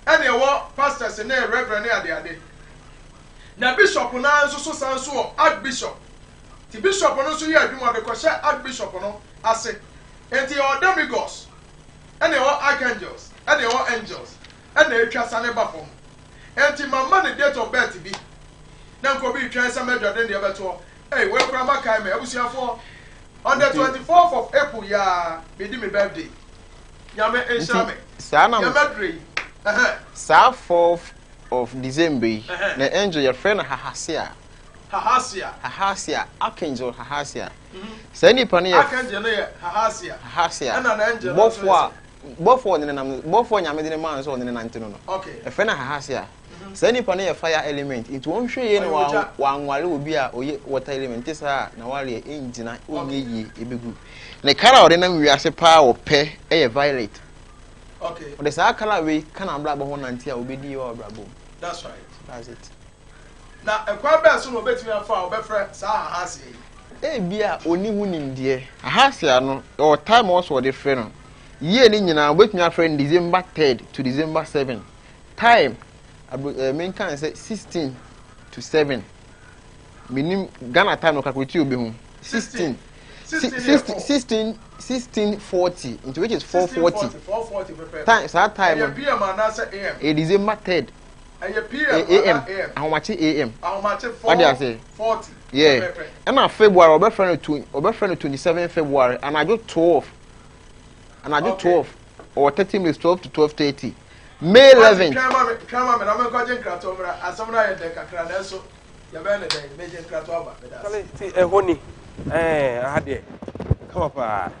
and ye wo pastors and reverend ade na bishop na so sanso archbishop ti bishop no so ye adwuma de ko hye archbishop no ase enti your demigos and your archangels and your angels and the etwa sane ba fom enti mama ne date of birth bi na nko bi twa sa medwa de beto we kura makai me abusuafo on the 24th of April ya be di me birthday ya me enshame sana ya madre sa 4th of December na angel your friend hahasia archangel hahasia sani pani archangel no hahasia ana na angel bofo nyame de man so ne nante no okay e friend hahasia sani pani ya fire element it won hwe ye no wa nwale obi a oye water element sa na wale engina onye yi ebegu ne kara ode na wiase pa wo pe e violet okay ode sa kala we kana bra bo ho nante a obedi wa bra bo that's right that's it na ekwa be so no betimi afa obefre sa hahasia bia oni hu nimde hahasia no o time also the friend ye ni nyina obetimi afre December 3rd to December 7th time men can say 16 to 7 minim Ghana time no calculate obi hu 1640 into which is 440 time that time PM and say AM December 3rd PM how much AM what do I say 40 yeah and na February obe friend 27 February and I do 12 or 30 minutes 12 to 12:30 May 11th. Kama me na me ko jen krato mra asomra ye de kakra na so ya be ne de me jen krato aba be da. Kale ti ehoni ade. Come pa.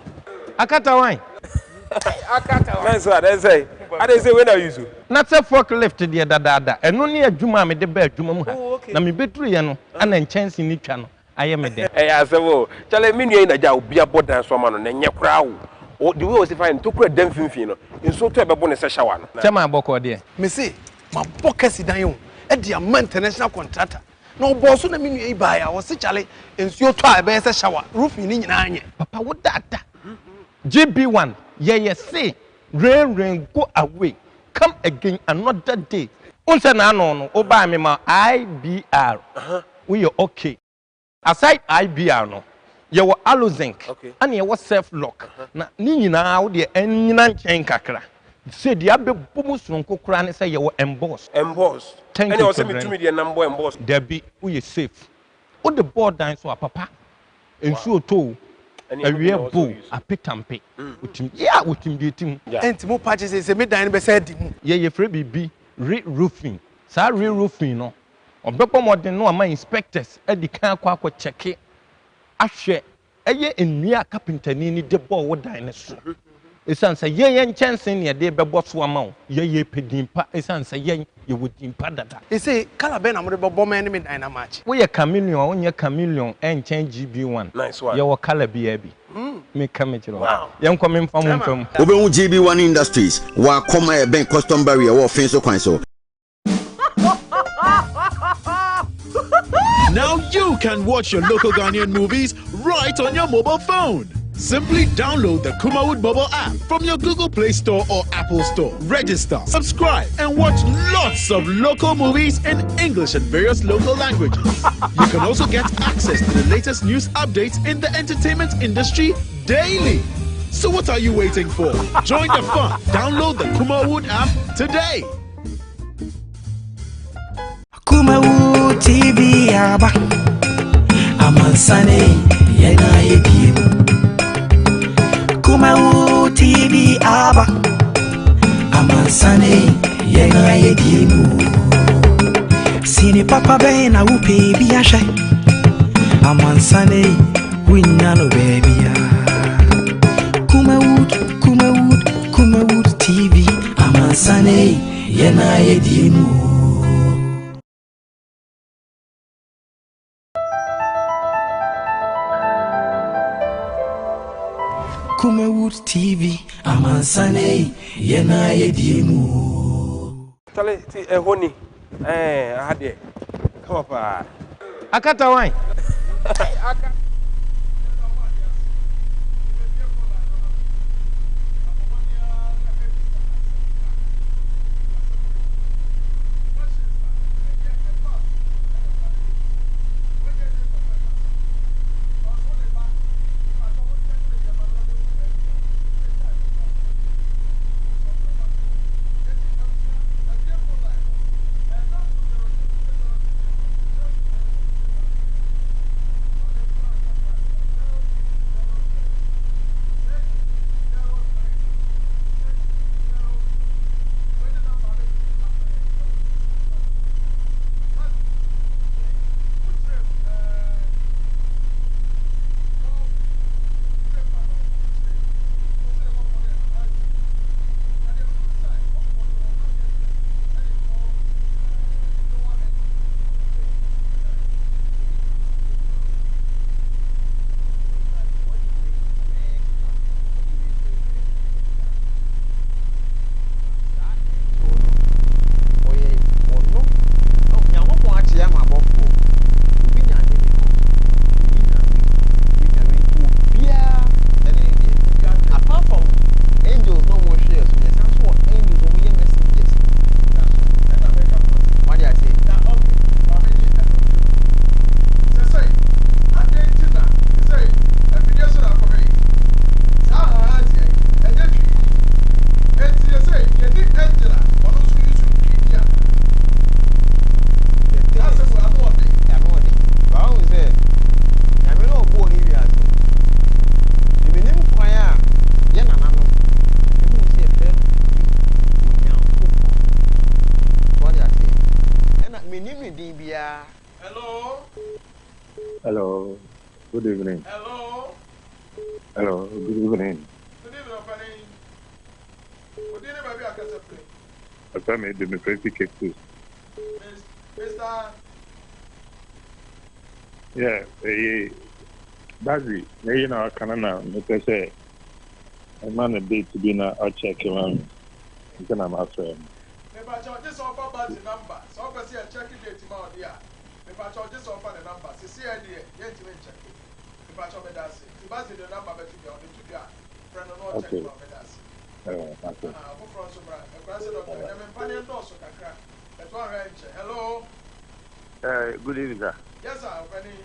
Akata wan. Akata wan. Nice one, then say. Ade say when are you so? Na se forklift de dada. Eno ne adwuma me de ba adwuma mu ha. Na me beturu ye no ana nchance ni twa no. Aye me de. Asebo. Chale me nua na ja obi abodan so ma no na nye kra wo. O the way was fine to kura dem finfin no. Nso to ebebo ne se shower no. Chama aboko de. Me say ma bokasi dan yo. E dia man international contractor. Na oboso na me nua ba ya wo se chale nsuo to a be se shower. Roof ni nyina anye. Papa wo dada. GB1 ye say rain go away. Come again another day. Unse na no no. Oba me ma IBR. We okay. aside IBR no yɛwɔ Alozinc Okay. and yɛwɔ self lock na ne nyinaa wo de ɛnyina nkyɛn kakra sɛ deɛ abɛbɔ mu soronko koraa ne sɛ yɛwɔ emboss thank and you also so me very to me the number emboss dabi woyɛ safe wo de board dan so apapa nsuo too awie bo apetampe wotim yeah wotim de tim enti mo patch say me dan be say di mu yɛyɛ frɛ bibi re-roofing saa re-roofing no ɔbɛbɔ mmɔden no ama inspectors adi kan akɔ kyɛke ahwɛ ɛyɛ nnua kapintani ni de bɔɔ wo dan ne so ɛsiane sɛ yɛn nkyɛnse ne yɛde bɛbɔ so ama wo yɛyɛ pɛdin pa ɛsiane sɛ yɛn yɛwɔ din pa dada say kala bɛ na mo de bɛbɔ ma ne me dan na match woyɛ chameleon wonyɛ chameleon ɛnkyɛn GB1 nice one yɛwɔ kala biaa bi meka mekyerɛ yɛnkɔ memfa mo mfa mu wobɛhu GB1 Industries wɔakɔma ɛbɛn custom barrier wɔ ɔfen so kwan so. Now you can watch your local Ghanaian movies right on your mobile phone. Simply download the Kumawood mobile app from your Google Play Store or Apple Store. Register, subscribe, and watch lots of local movies in English and various local languages. You can also get access to the latest news updates in the entertainment industry daily. So what are you waiting for? Join the fun. Download the Kumawood app today. Kumawood TV aba Amansane yena yediem Kumawood TV aba Amansane yena yediem Sini papa be na upe bi ahye Amansane winya no baby ya Kumawood TV Amansane yena yediem Kumawood TV, Amansane, yena yedimu. Tale ti ehoni ade come up akata wan Hello. Good evening. Hello. Hello. Good evening. Good evening, Fanny. Good evening, baby. I can say. I come in the crazy cake too. Mr. Yeah. Barxy, you know, I can't now. Because I'm on a date to be now. I'll check him out. Then I'm after him. If I charge this offer about the number, so I see a check it to my dear. If I charge this offer the number, see idea, yet you check it. If I charge me that, if I see the number, but you on the two friend or not check my medals. Okay. From Sobra, a president of the Empanian Dosso Kakra. That's one ranch. Hello. Good evening, sir. Yes, sir, Fanny.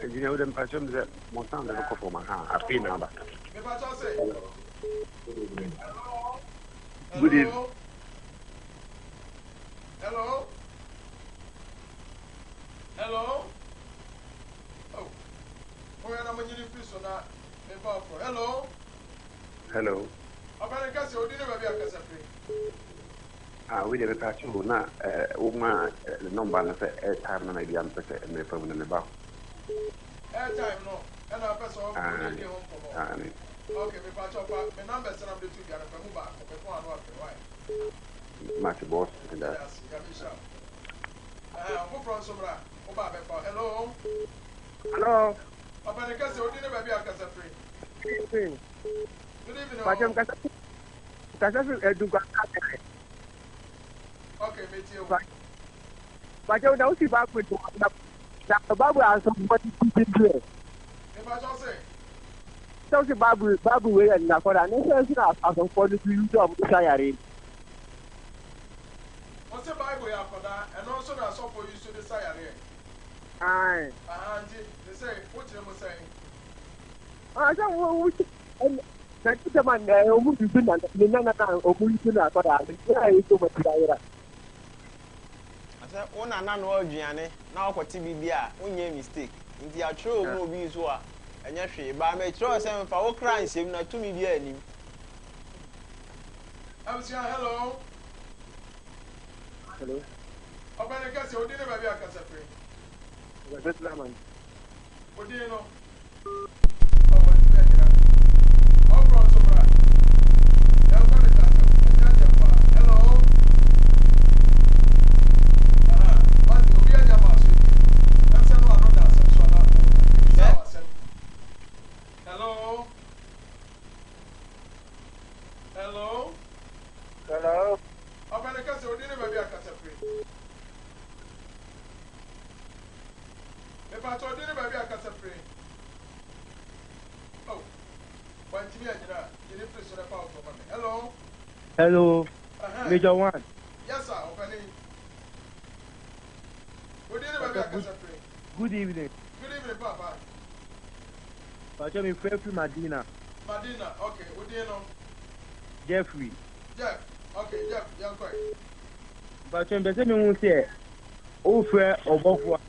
engineer with them passion that Montan the couple man I pay number. Good evening. Hello. Hello. Oh. Where am I going to fish on that? Hello. Hello. I'm going to catch you. We did a patch you now. Uma the number of airtime and maybe I'm better and maybe from the bar. Airtime, no. And I pass off. Okay, we patch up. The numbers and I'm the two guys. I'm going back. Much boss and that. Yes, I'm from Somra. Hello. Hello. I'm going to catch you. Maybe I can say Good evening. Good evening. Okay, me too. But you don't see back with the Babu has somebody keeping here. If I just say, don't see Babu way and Nakora, and it's not as a 42 job to say. what's the Bible for that? And also, that's all for you to decide. Aye. And they say, what you were saying? I don't know. That is the man who is doing that. The Nana or who is doing that. I so much. Una na no aduane na okwoti bibia unye mistake nti a true no bi so a enya hwe ba me true say mfa wo kra nsem na tumi bia anim. Hello. Hello. Obana kasi odi ne ba bia kasa free. That's the man. Odi no. Oh, what's that? Oh, bro, so right. Hello. Hello. Hello. Hello. I'm going to catch you. Maybe I can say free. If I told you, maybe I can say free. Oh. When you need to the power for me. Hello. Hello. Major one. Yes, sir. Opening. Good evening, maybe I can say free. Good evening. Good evening, Papa. But I'm Jeffrey Madina. Madina, okay. What do you know? Jeffrey. Jeff. Okay, Jeff. Young boy. But I'm the same one say. Oh, fair or both.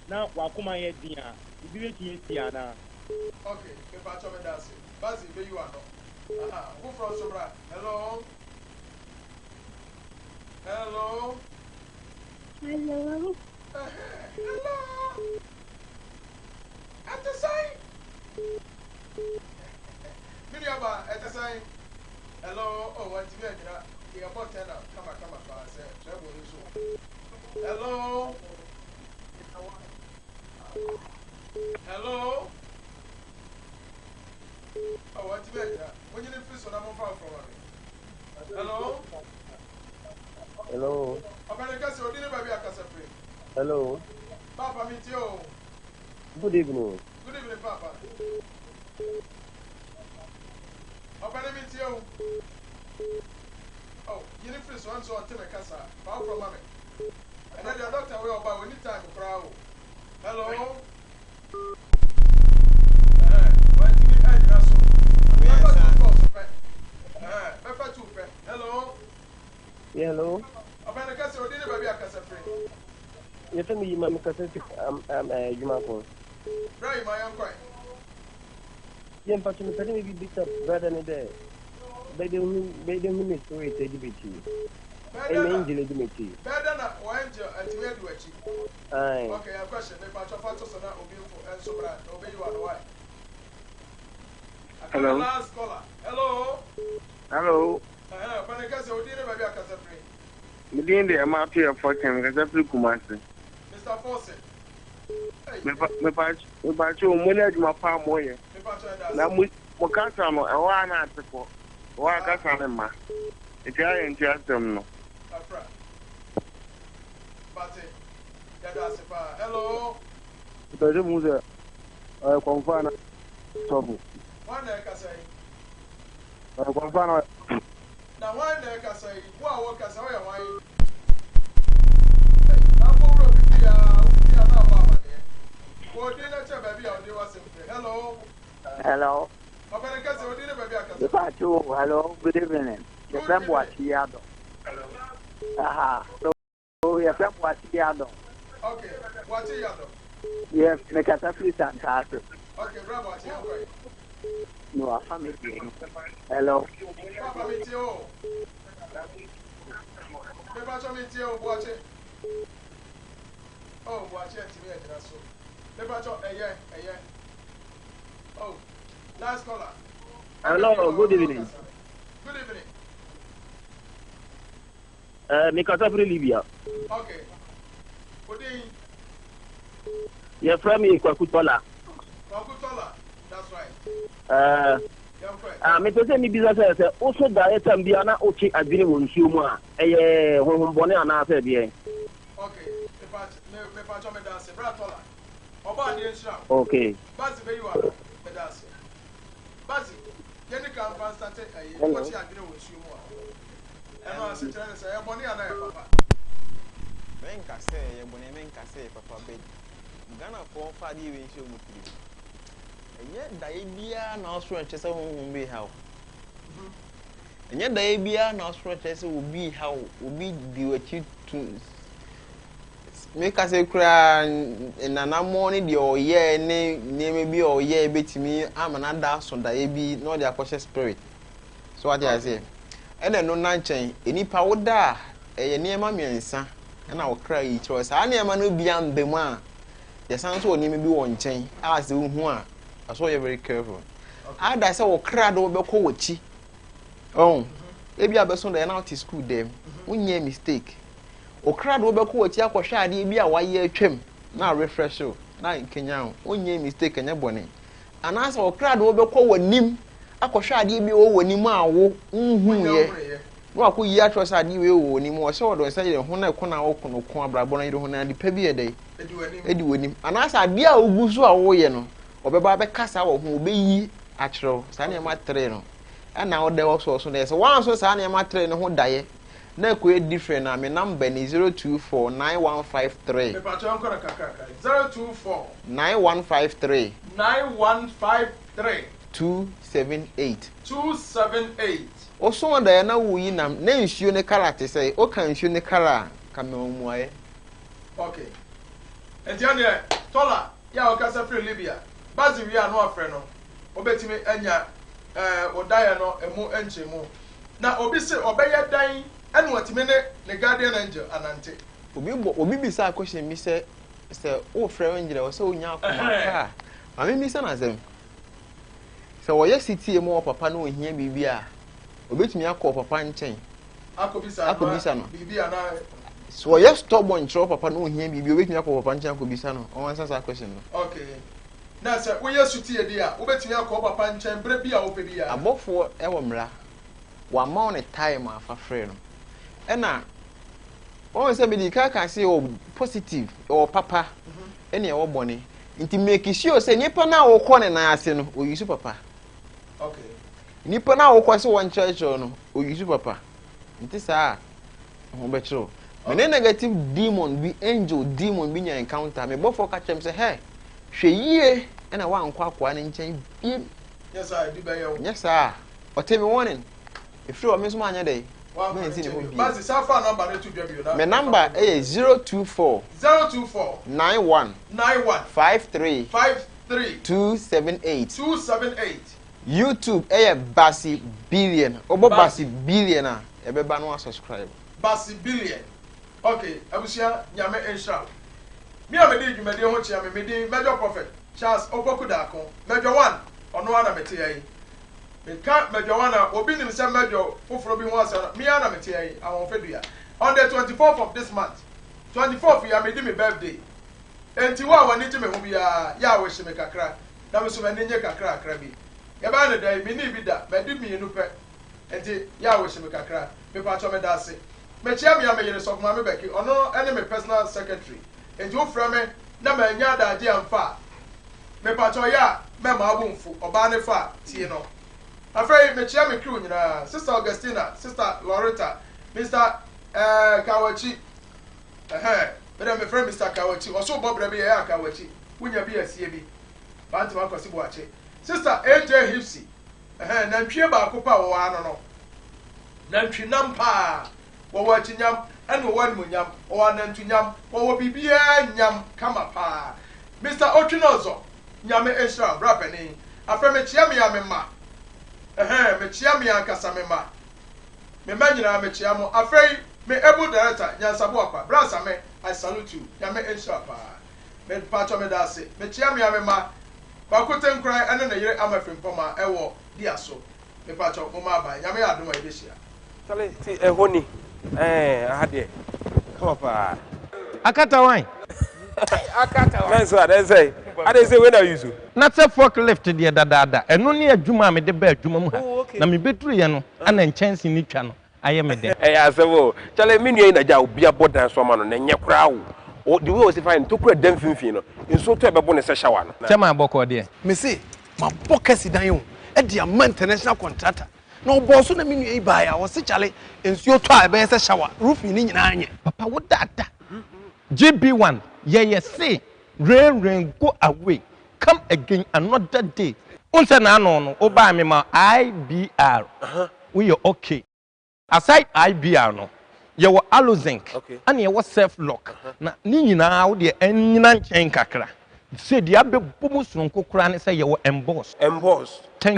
Now, Wakuma yet dinner. You didn't see Tiana. Okay, if I told me that's it. Barxy, where you are now? Who from Sobra? Hello? Hello? Hello? Hello? At the side? Miriaba, at the side? Hello? Oh, what's the idea? You're about 10 now. Come on, I said. Hello? Hello? Oh, what's the idea? When you need fish on, I'm on fire from me. Hello? Hello. America, so didn't baby a casa free. Hello. Papa, meet you. Good evening. Good evening, Papa. Papa, meet you. Oh, you need fish one so until a casa. Power from mommy. And then your doctor will buy any time to crowd. Hello? Hello? Yeah, hello. I'm going to catch you. Didn't baby a casa free. You tell me, Mamma, because you might go. Right, my uncle. Yeah, but you can be beat up better than a day. They don't miss the way they give it to you. An angel is me to you. Better not angel and to hear you. Aye. Okay, a question. If I try to say that will be for and so bad, obey you on the way. Hello. Last caller. Hello. Hello. When I guess you didn't baby a casa free. Within the amount here for him, because I feel Kumasi. Mr. Fawcett. Me patch you, money at my farm way. Now, Mokasano, a one answer for one Casanema. It's I just them no. Hello. Because the mother, confirm trouble. One day I say. Confirm. Now, one day I say, wow, what can I say? Why? I'm going to be a Hello. Hello. Hello. Good evening. Your friend was here. Aha. So your friend was here. Okay. What's here? Yes, make us a free fantastic. Okay, bravo. What's here? No, family. Hello. Papa, meet you. Papa, meet you. Watch it. Oh, watch it. Papa, yeah. Oh, last caller. Hello, good evening. Good evening. Mikasa Libya. Okay. Good evening. Your friend is Kwakutola. Kwakutola, that's right. Me to say me business say also that time bi ana okay adwene won nsuo a eye honhombone ana asa bi en. Okay. Me pa cho me dance. Bratola. Oba de nsira. Okay. Bazi be you are. Me dance. Bazi, yeni kan fan start aye. Ko ti adwene won nsuo mu a. E no ase tell say e bone ana e papa. Men ka say e bone men ka say papa be. Ghana for fa di we nsuo mu kiri. Enye dae bia na osoro nchese honhom bi ha. Enye dae bia na osoro nchese obi ha obi di wachi to make us kra na morning the oye ne name bi oye betimi amana da so dae bi no dey akoshe spirit. So what I say? Ene no na nchen enipa woda eye niema miensa na wo kra yi tro sa niema no bia mbemu a yesan so onimi bi wo nchen as hu a so you're very careful. I da say wo kra do be ko wachi. Oh. Ebi abeso da na out school dem. Unye mistake. Wo kra do be ko wachi akohwe ade bi a waye atwam na refresh o. Na nkenya o. Unye mistake anya bone. Anasa wo kra do be ko wanim akohwe ade bi wo wanim a wo nhu ye. No akọ yi atro ade we wo wanim wo se wo do say ho na ko na wo ko no ko abrabo na ho na de pa bi e dey. Edi wanim. Anasa ade a ogusu a wo ye no. Obeba be kasa wo ho obeyi akyerɛw saa ne ma 3 no ɛna wo de wo so na ɛsɛ wan so saa ne ma 3 no ho daye na ko e different na me number ni 02491553 me patron ko na kakaka 024 9153 9153 278 oso daye na wo yi nam na nsuo ne kala te sɛ o kan nsuo ne kala ka me omu aye. Okay, entiane tola ya o kasa free Libya bazi wi anu afre no obetimi anya odaye no emu enchemu na obi se obeye dan enu otimi ne guardian angel anante obi bisa question mi se o frɛ angel o se onya akoma ka ami mi se na zem se wo ye city emu papa no ohia bibi a obetimi akọ papa nchen akobisa no bibi ana so ye stubborn tro papa no ohia bibi obetimi akọ papa nchen akobisa no on answer that question no. Okay. Na se wo yesu tie dia obetimi akọ papa nchen bre bia wo pe bia abofo e wo mra wa ma on time afa frɛ no ɛna on se bi ka say o positive o papa ɛne e wo bɔne nti make sure say nipa na wo kɔ ne na ase no o yusu papa. Okay. Nipa na wo kɔ se won church no o yusu papa nti saa ho be kyerɛ me negative demon bi angel demon bi nya encounter me bofo ka kyerem say hey hwɛ yie ɛna wa nkɔ akwa ne nkyɛn biem. Yes I do be you. Yes sir. O tell me warning. If you miss man dey. Bazi safa number na to dwa bi na. My number is 024 91 53 278 YouTube Barxy Billien. Obo Barxy Billien a e be ba no subscribe. Barxy Billien. Okay, abusia nyame ensha. Me a me dey dwumade ho chia me dey major prophet Charles Oboku Dako. Major 1 ono ana mete yayi. Me ka major 1 a obi nim se major foforo bi ho asa me ana mete yayi awon fedua. On the 24th of this month. 24th ya me di me birthday. Enti wa wani ti me ho bia ya wo hye me kakra. Na me so me nye kakra akra bi. Ya ba na dai me ni bi da, me di me nu pe. Enti ya wo hye me kakra. Me pa cho me da ase. Me chia me ya me yere so ma me beki. Ono ene me personal secretary. Enti wo fra me na ma nya da ade amfa. Me pa cho ya me ma abunfu oba ne fa tie no. Afei me chia me crew nyina, Sister Augustina, Sister Loretta, Mr. Kawachi. Me friend Mr. Kawachi. Also Bob Rabi ya Kawachi. wunya bi asie bi banti ma kwasi bo ache sister AJ Hipsy nantwie ba akopa wo ano no nantwi nampa wo wa chinyam ene wo wan munyam wo anantu nyam wo bibia nyam kama pa Mr. Ochinozo nyame Esra brapeni afre chia me ya me ma me chia me ankasa me ma me manyina me chia mo afre me able director nyansabo akwa brasa me I salute you nyame Esra pa me pacho me dase me chia me ya me ma bakote nkran ene na yire amafempoma ewo dia so me pacho mo ma ba nyame ya adoma ideshia tale ti ehoni ahade come up akata wan akata wan so ade say when are you so na say forklift de dada eno ne adwuma me de ba adwuma mu ha na me beturu ye no ana nchansi ni twa no aye me de asebo tale me nua na ja obi abodan so ma no na nye kra wo the way was fine to kura dem finfin no nso to ebebo ne se shower no chema aboko de me say ma bokasi dan yo e dia man international contractor na oboso na me nua iba ya wo se chale nsuo to a be se shower roof ni nyina anye papa wo dada GB1 yeah say rain go away come again another day unse na no oba me ma IBR we you okay aside IBR no ye wo alozinc and ye wo self lock na ni nyina wo de anyina nchen kakra say dia be bomu sonko kura ne say ye wo emboss and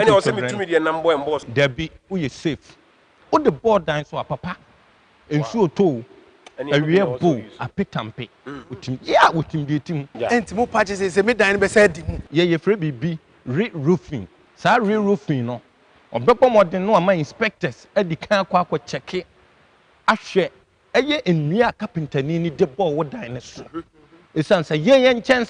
you say me tumi de number emboss there be we safe o the board dan so papa ensu oto awie bo apetampe utim utim de tim enti mo patches say me dan be say di mu ye free bibi roofing sa roofing no obekọ modern no ama inspectors edi kan akọ check ahwe eye enua carpenter ni de ball wo dan ne so esan say ye nchen